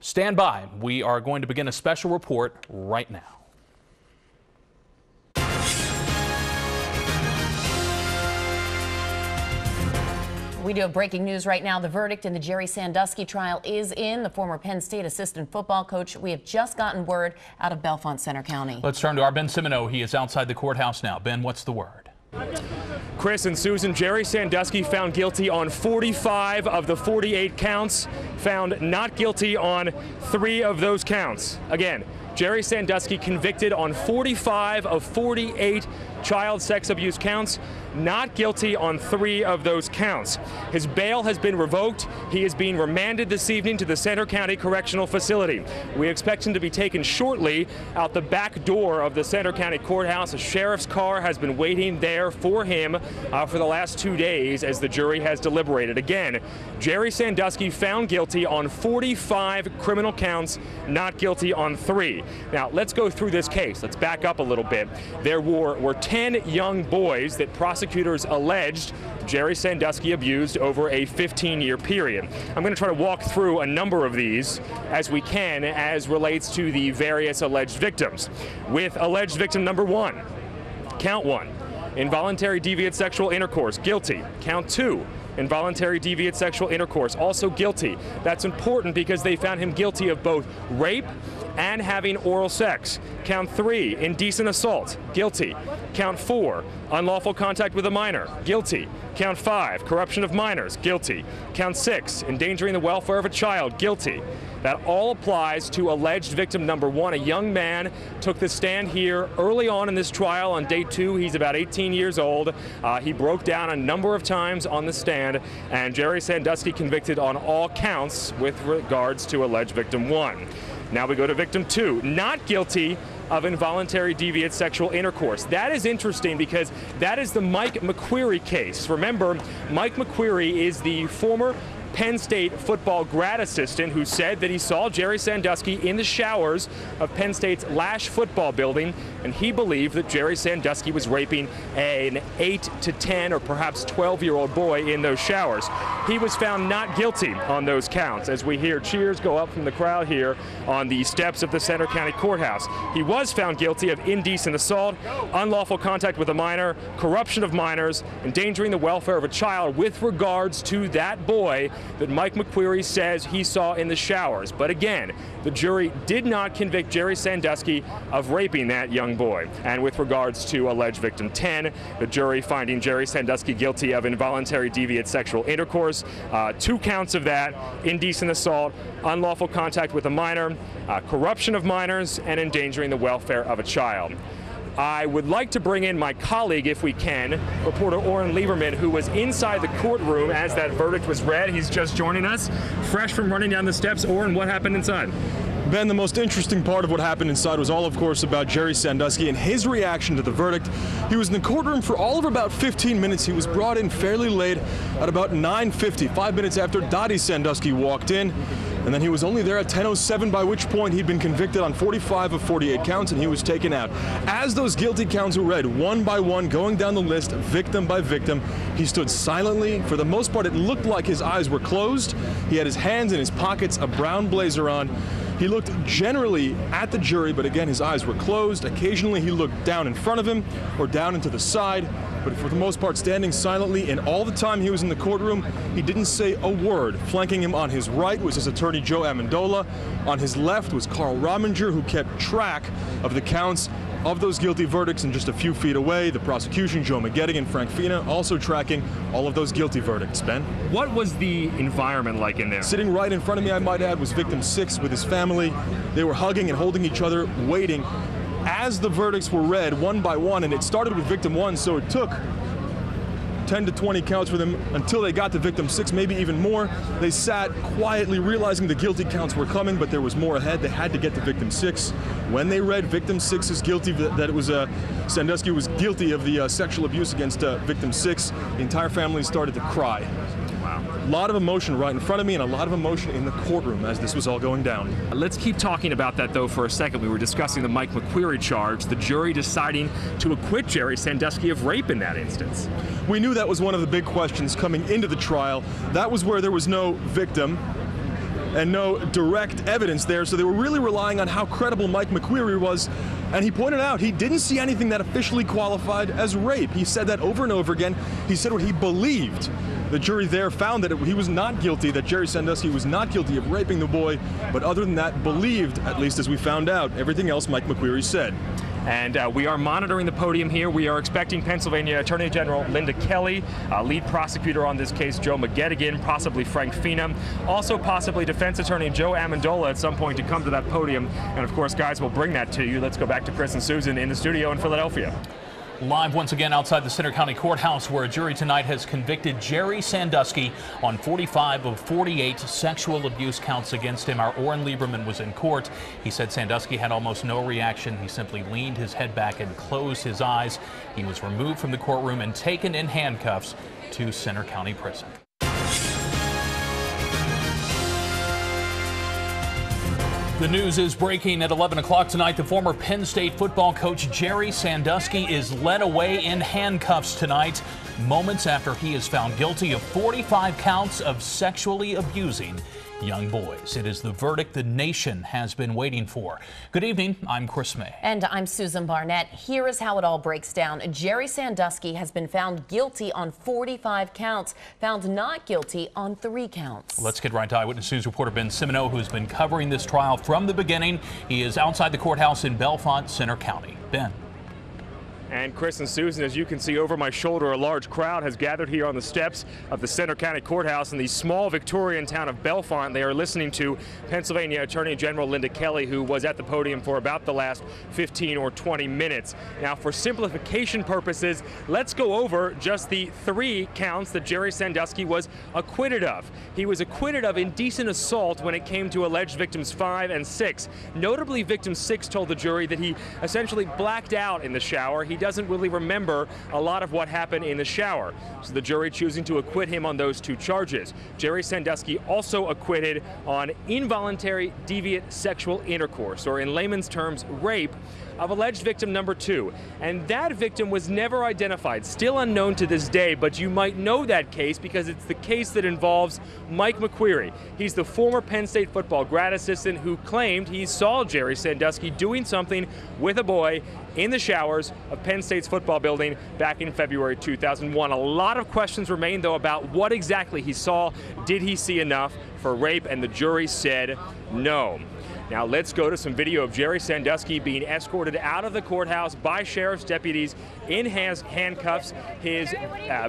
Stand by. We are going to begin a special report right now. We do have breaking news right now. The verdict in the Jerry Sandusky trial is in. The former Penn State assistant football coach. We have just gotten word out of Bellefonte Center County. Let's turn to our Ben Simoneau. He is outside the courthouse now. Ben, what's the word? Chris and Susan, Jerry Sandusky found guilty on 45 of the 48 counts, found not guilty on 3 of those counts. Again, Jerry Sandusky convicted on 45 of 48 child sex abuse counts, not guilty on 3 of those counts. His bail has been revoked. He is being remanded this evening to the Center County Correctional Facility. We expect him to be taken shortly out the back door of the Center County Courthouse. A sheriff's car has been waiting there for him for the last 2 days as the jury has deliberated. Again, Jerry Sandusky found guilty on 45 criminal counts, not guilty on 3. Now, let's go through this case. Let's back up a little bit. There were 10 young boys that prosecutors alleged Jerry Sandusky abused over a 15-year period. I'm going to try to walk through a number of these as we can as relates to the various alleged victims. With alleged victim number 1, count 1, involuntary deviant sexual intercourse, guilty. Count 2, involuntary deviant sexual intercourse, also guilty. That's important because they found him guilty of both rape and having oral sex. Count 3, indecent assault, guilty. Count 4, unlawful contact with a minor, guilty. Count 5, corruption of minors, guilty. Count 6, endangering the welfare of a child, guilty. That all applies to alleged victim number 1. A young man took the stand here early on in this trial on day 2. He's about 18 years old. He broke down a number of times on the stand, and Jerry Sandusky convicted on all counts with regards to alleged victim 1. Now we go to victim 2, not guilty of involuntary deviant sexual intercourse. That is interesting because that is the Mike McQueary case. Remember, Mike McQueary is the former Penn State football grad assistant who said that he saw Jerry Sandusky in the showers of Penn State's Lasch football building, and he believed that Jerry Sandusky was raping an 8 to 10 or perhaps 12-year-old boy in those showers. He was found not guilty on those counts, as we hear cheers go up from the crowd here on the steps of the Center County Courthouse. He was found guilty of indecent assault, unlawful contact with a minor, corruption of minors, endangering the welfare of a child with regards to that boy that Mike McQueary says he saw in the showers. But again, the jury did not convict Jerry Sandusky of raping that young boy. And with regards to alleged victim 10, the jury finding Jerry Sandusky guilty of involuntary deviant sexual intercourse, 2 counts of that, indecent assault, unlawful contact with a minor, corruption of minors, and endangering the welfare of a child. I would like to bring in my colleague, if we can, reporter Oren Lieberman, who was inside the courtroom as that verdict was read. He's just joining us, fresh from running down the steps. Oren, what happened inside? Ben, the most interesting part of what happened inside was all, of course, about Jerry Sandusky and his reaction to the verdict. He was in the courtroom for all of about 15 minutes. He was brought in fairly late at about 9:50, 5 minutes after Dottie Sandusky walked in. And then he was only there at 10:07, by which point he'd been convicted on 45 of 48 counts, and he was taken out. As those guilty counts were read, one by one, going down the list, victim by victim, he stood silently. For the most part, it looked like his eyes were closed. He had his hands in his pockets, a brown blazer on. He looked generally at the jury, but again, his eyes were closed. Occasionally, he looked down in front of him or down into the side, but for the most part, standing silently. And all the time he was in the courtroom, he didn't say a word. Flanking him on his right was his attorney, Joe Amendola. On his left was Carl Rominger, who kept track of the counts of those guilty verdicts, and just a few feet away, the prosecution, Joe Magedic and Frank Fina, also tracking all of those guilty verdicts. Ben? What was the environment like in there? Sitting right in front of me, I might add, was victim 6 with his family. They were hugging and holding each other, waiting. As the verdicts were read one by one, and it started with victim 1, so it took 10 to 20 counts for them until they got to victim 6, maybe even more. They sat quietly, realizing the guilty counts were coming, but there was more ahead. They had to get to victim 6. When they read victim 6 is guilty, that it was Sandusky was guilty of the sexual abuse against victim 6, the entire family started to cry. Wow. A lot of emotion right in front of me, and a lot of emotion in the courtroom as this was all going down. Let's keep talking about that, though, for a second. We were discussing the Mike McQueary charge, the jury deciding to acquit Jerry Sandusky of rape in that instance. We knew that was one of the big questions coming into the trial. That was where there was no victim. and no direct evidence there, so they were really relying on how credible Mike McQueary was. And he pointed out he didn't see anything that officially qualified as rape. He said that over and over again. He said what he believed. The jury there found that he was not guilty, that Jerry Sandusky was not guilty of raping the boy, but other than that, believed, at least as we found out, everything else Mike McQueary said. And we are monitoring the podium here. We are expecting Pennsylvania Attorney General Linda Kelly, lead prosecutor on this case Joe Magedigan, possibly Frank Fina, also possibly defense attorney Joe Amendola at some point to come to that podium. And of course, guys, we'll bring that to you. Let's go back to Chris and Susan in the studio in Philadelphia. Live once again outside the Center County Courthouse, where a jury tonight has convicted Jerry Sandusky on 45 of 48 sexual abuse counts against him. Our Oren Lieberman was in court. He said Sandusky had almost no reaction. He simply leaned his head back and closed his eyes. He was removed from the courtroom and taken in handcuffs to Center County Prison. The news is breaking at 11 o'clock tonight. The former Penn State football coach Jerry Sandusky is led away in handcuffs tonight, moments after he is found guilty of 45 counts of sexually abusing young boys. It is the verdict the nation has been waiting for. Good evening. I'm Chris May. And I'm Susan Barnett. Here is how it all breaks down. Jerry Sandusky has been found guilty on 45 counts, found not guilty on 3 counts. Let's get right to Eyewitness News reporter Ben Simoneau, who's been covering this trial from the beginning. He is outside the courthouse in Bellefonte, Center County. Ben. And Chris and Susan, as you can see over my shoulder, a large crowd has gathered here on the steps of the Center County Courthouse in the small Victorian town of Bellefonte. They are listening to Pennsylvania Attorney General Linda Kelly, who was at the podium for about the last 15 or 20 minutes. Now, for simplification purposes, let's go over just the 3 counts that Jerry Sandusky was acquitted of. He was acquitted of indecent assault when it came to alleged victims 5 and 6. Notably, victim 6 told the jury that he essentially blacked out in the shower. He doesn't really remember a lot of what happened in the shower. So the jury choosing to acquit him on those 2 charges. Jerry Sandusky also acquitted on involuntary deviant sexual intercourse, or in layman's terms, rape, of alleged victim number 2. And that victim was never identified, still unknown to this day, but you might know that case because it's the case that involves Mike McQueary. He's the former Penn State football grad assistant who claimed he saw Jerry Sandusky doing something with a boy in the showers of Penn State's football building back in February 2001. A lot of questions remain, though, about what exactly he saw. Did he see enough for rape? And the jury said no. Now let's go to some video of Jerry Sandusky being escorted out of the courthouse by sheriff's deputies in handcuffs. His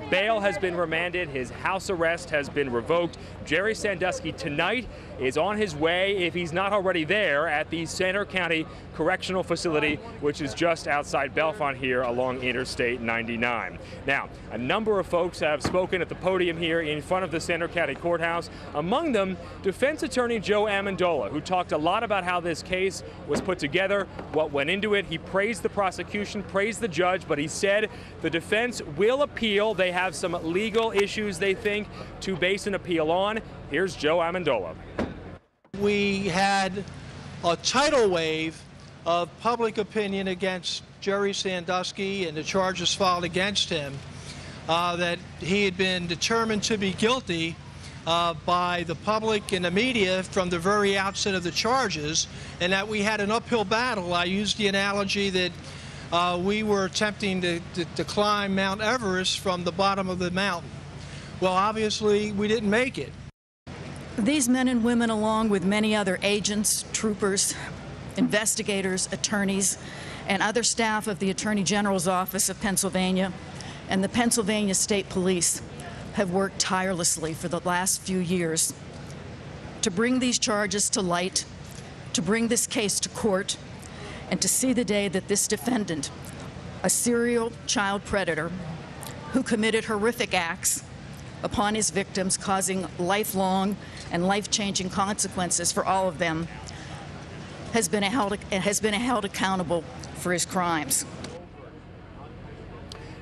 bail has been remanded. His house arrest has been revoked. Jerry Sandusky tonight is on his way, if he's not already there, at the Center County Correctional Facility, which is just outside Bellefonte here along Interstate 99. Now, a number of folks have spoken at the podium here in front of the Center County Courthouse. Among them, defense attorney Joe Amendola, who talked a lot about how this case was put together, what went into it. He praised the prosecution, praised the judge, but he said the defense will appeal. They have some legal issues, they think, to base an appeal on. Here's Joe Amendola. We had a tidal wave of public opinion against Jerry Sandusky and the charges filed against him, that he had been determined to be guilty by the public and the media from the very outset of the charges, and that we had an uphill battle. I used the analogy that we were attempting to climb Mount Everest from the bottom of the mountain. Well, obviously, we didn't make it. These men and women, along with many other agents, troopers, investigators, attorneys, and other staff of the Attorney General's Office of Pennsylvania and the Pennsylvania State Police, have worked tirelessly for the last few years to bring these charges to light, to bring this case to court, and to see the day that this defendant, a serial child predator who committed horrific acts upon his victims, causing lifelong and life-changing consequences for all of them, has been held accountable for his crimes.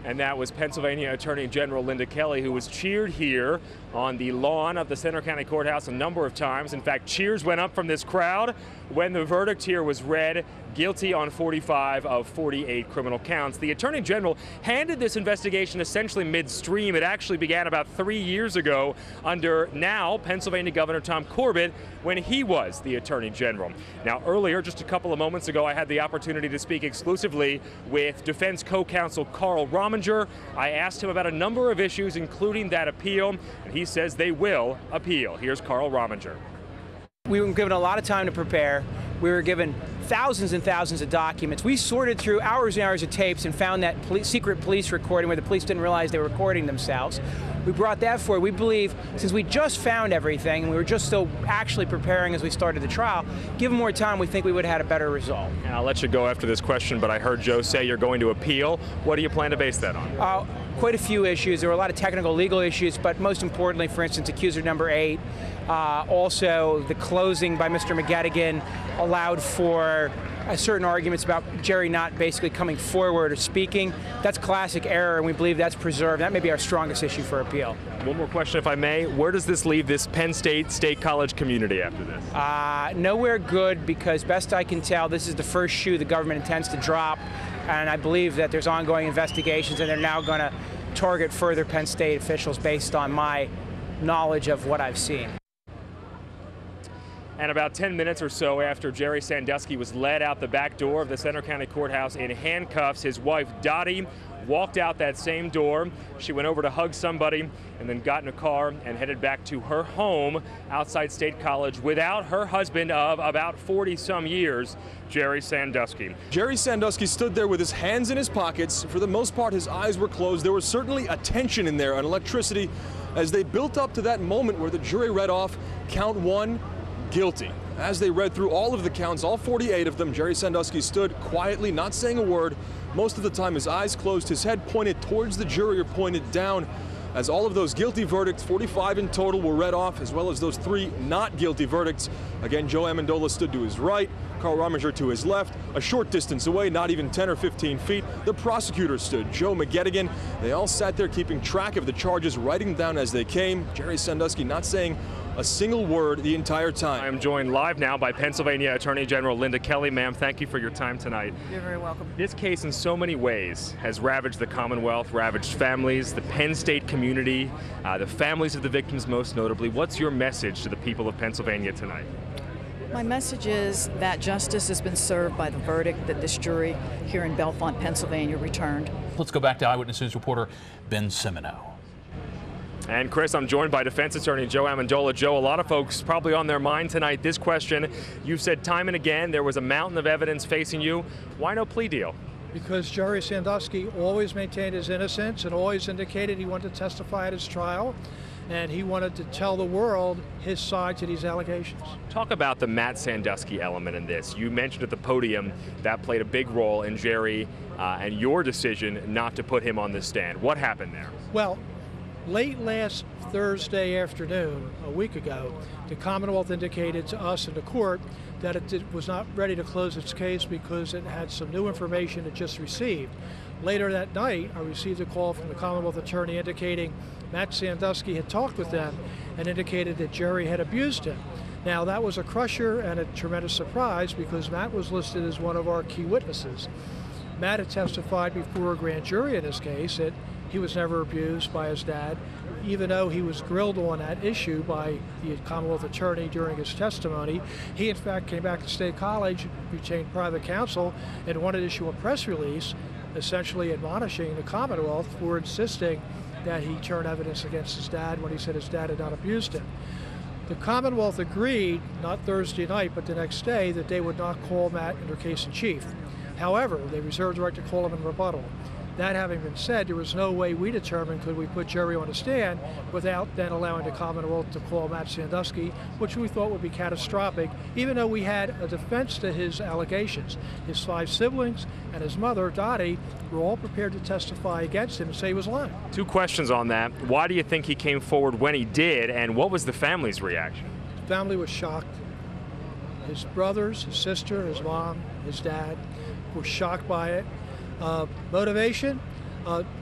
And that was Pennsylvania Attorney General Linda Kelly, who was cheered here on the lawn of the Centre County Courthouse a number of times. In fact, cheers went up from this crowd when the verdict here was read, guilty on 45 of 48 criminal counts. The Attorney General handed this investigation essentially midstream. It actually began about 3 years ago under now Pennsylvania Governor Tom Corbett when he was the Attorney General. Now, earlier, just a couple of moments ago, I had the opportunity to speak exclusively with defense co-counsel Carl Rominger. I asked him about a number of issues, including that appeal, and he says they will appeal. Here's Carl Rominger. We were given a lot of time to prepare. We were given thousands and thousands of documents. We sorted through hours and hours of tapes and found that secret police recording where the police didn't realize they were recording themselves. We brought that forward. We believe, since we just found everything and we were just still actually preparing as we started the trial, given more time, we think we would have had a better result. And I'll let you go after this question, but I heard Joe say you're going to appeal. What do you plan to base that on? Quite a few issues. There were a lot of technical legal issues, but most importantly, for instance, accuser number 8. Also, the closing by Mr. McGettigan allowed for certain arguments about Jerry not basically coming forward or speaking. That's classic error, and we believe that's preserved. That may be our strongest issue for appeal. One more question, if I may. Where does this leave this Penn State College community after this? Nowhere good, because best I can tell, this is the first shoe the government intends to drop, and I believe that there's ongoing investigations, and they're now going to target further Penn State officials based on my knowledge of what I've seen. And about 10 minutes or so after Jerry Sandusky was led out the back door of the Centre County Courthouse in handcuffs, his wife Dottie walked out that same door. She went over to hug somebody and then got in a car and headed back to her home outside State College without her husband of about 40-some years, Jerry Sandusky. Jerry Sandusky stood there with his hands in his pockets. For the most part, his eyes were closed. There was certainly a tension in there, an electricity, as they built up to that moment where the jury read off count 1, guilty. As they read through all of the counts, all 48 of them, Jerry Sandusky stood quietly, not saying a word. Most of the time, his eyes closed, his head pointed towards the jury or pointed down, as all of those guilty verdicts, 45 in total, were read off, as well as those 3 not guilty verdicts. Again, Joe Amendola stood to his right, Carl Rominger to his left. A short distance away, not even 10 or 15 feet, the prosecutor stood, Joe McGettigan. They all sat there keeping track of the charges, writing them down as they came. Jerry Sandusky not saying a single word the entire time. I am joined live now by Pennsylvania Attorney General Linda Kelly. Ma'am, thank you for your time tonight. You're very welcome. This case in so many ways has ravaged the Commonwealth, ravaged families, the Penn State community, the families of the victims most notably. What's your message to the people of Pennsylvania tonight? My message is that justice has been served by the verdict that this jury here in Bellefonte, Pennsylvania returned. Let's go back to Eyewitness News reporter Ben Cimino. And Chris, I'm joined by defense attorney Joe Amendola. Joe, a lot of folks probably on their mind tonight this question. You've said time and again there was a mountain of evidence facing you. Why no plea deal? Because Jerry Sandusky always maintained his innocence and always indicated he wanted to testify at his trial, and he wanted to tell the world his side to these allegations. Talk about the Matt Sandusky element in this. You mentioned at the podium that played a big role in Jerry and your decision not to put him on the stand. What happened there? Well, late last Thursday afternoon, a week ago, the Commonwealth indicated to us in the court that it was not ready to close its case because it had some new information it just received. Later that night, I received a call from the Commonwealth attorney indicating Matt Sandusky had talked with them and indicated that Jerry had abused him. Now, that was a crusher and a tremendous surprise because Matt was listed as one of our key witnesses. Matt had testified before a grand jury in this case that he was never abused by his dad, even though he was grilled on that issue by the Commonwealth attorney during his testimony. He, in fact, came back to State College, retained private counsel, and wanted to issue a press release essentially admonishing the Commonwealth for insisting that he turn evidence against his dad when he said his dad had not abused him. The Commonwealth agreed, not Thursday night, but the next day, that they would not call Matt in their case in chief. However, they reserved the right to call him in rebuttal. That having been said, there was no way we determined could we put Jerry on the stand without then allowing the Commonwealth to call Matt Sandusky, which we thought would be catastrophic, even though we had a defense to his allegations. His 5 siblings and his mother, Dottie, were all prepared to testify against him and say he was lying. 2 questions on that. Why do you think he came forward when he did, and what was the family's reaction? The family was shocked. His brothers, his sister, his mom, his dad were shocked by it. Motivation,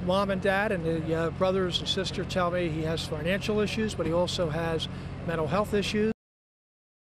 mom and dad and the brothers and sister tell me he has financial issues, but he also has mental health issues.